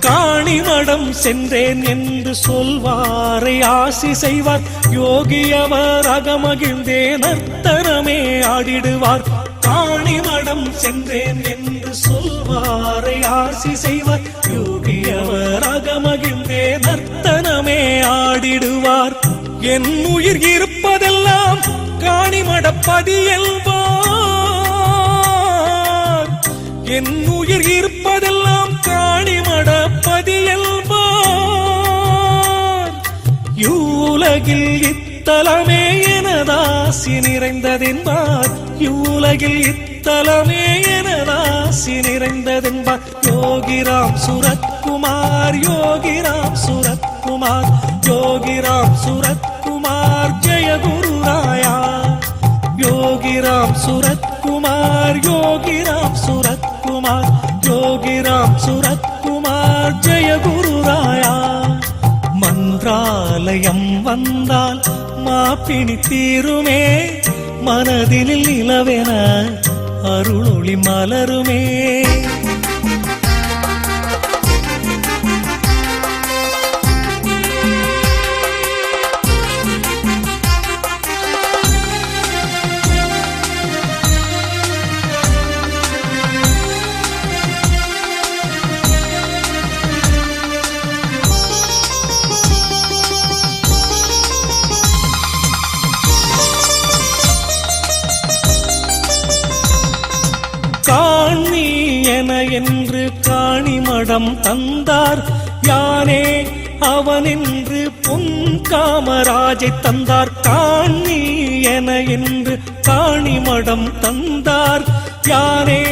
காணிமடம் சென்றேன் என்று சொல்வாரை ஆசி செய்வார். யோகியவர் அகமகிழ்ந்தே நர்த்தனமே ஆடிடுவார். காணிமடம் சென்றேன் என்று சொல்வாரை ஆசி செய்வார். யோகியவர் அகமகிழ்ந்தே நர்த்தனமே ஆடிடுவார். என் உயிர் இருப்பதெல்லாம் காணிமடப்பதி என்பார். என் உயிர் இருப்பதெல்லாம் காணிமடப்பதி என்பார். யூலகில் இத்தலமே எனதாசி நிறைந்ததென்பார். யூலகில் இத்தலமே எனதாசி நிறைந்ததென்பார். யோகிராம் சுரத்குமார் யோகிராம் சுரத்குமார் யோகிராம் சுரத்குமார் ஜெய குருராயா. யோகிராம் சுரத்குமார் யோகிராம் சுரத்குமார் யோகிராம் சுரத்குமார் ஜெய குருராயா. மன்றாலயம் வந்தால் மாப்பிணி தீருமே. மனதில் நிலவென அருளொளி மலருமே. காணி என என்று காணிமடம் தந்தார். யானே அவனென்று பொன் காமராஜை தந்தார். காணி என என்று காணிமடம் தந்தார். யானே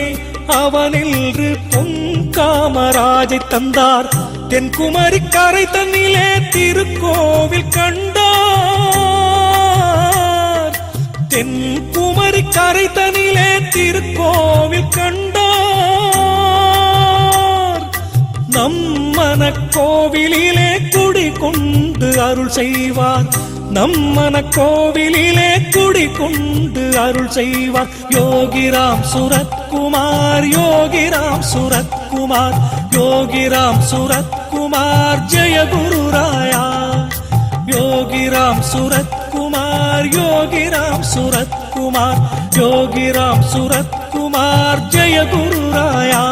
அவனென்று பொன் காமராஜை தந்தார். தென்குமரி கரை தன்னிலே திருக்கோவில் கண்டார். தென்குமரி கரை தனிலே திருக்கோவில் கண்டார். நம்மன கோவிலிலே குடி கொண்டு அருள் செய்வார். நம்மன கோவிலிலே குடி கொண்டு அருள் செய்வார். யோகிராம் சுரத்குமார் யோகிராம் சுரத்குமார் யோகிராம் சுரத்குமார் ஜெய குருராயா. யோகிராம் சுரத்குமார் யோகிராம் சுரத்குமார் யோகிராம் சுரத்குமார் ஜெய குருராயா.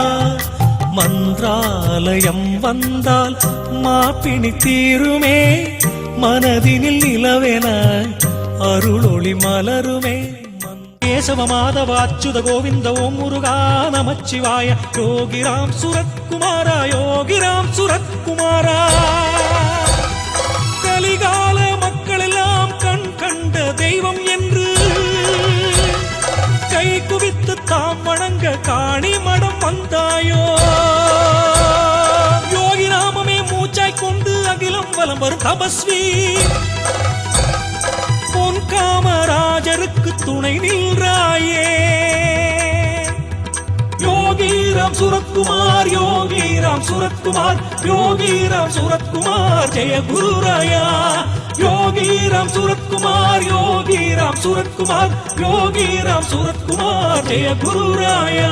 மன்றாலயம் வந்தால் மாப்பிணி தீருமே. மனதினில் நிலவென அருளொளி மலருமே. கேசவ மாதவ அச்சுத கோவிந்த ஓம் முருகா நமச்சிவாய. யோகிராம் சுரத்குமாரா யோகிராம் சுரத்குமாரா. கலிகால மக்கள் எல்லாம் கண் கண்ட தெய்வம் என்று கை குவித்து தாம் வணங்க காணிமடம் வந்தாயோ. யோகி நாமமே மூச்சாய் கொண்டு அகிலம் வலம் வரும் தபஸ்வி. பொன் காமராஜருக்கு துணை நின்றாயே. யோகிராம் சுரத்குமார் யோகிராம் சுரத்குமார் யோகிராம் சுரத்குமார் ஜெய குருராயா. யோகிராம் சுரத்குமார் யோகிராம் சுரத்குமார் யோகிராம் சுரத்குமார் ஜெய குருராயா.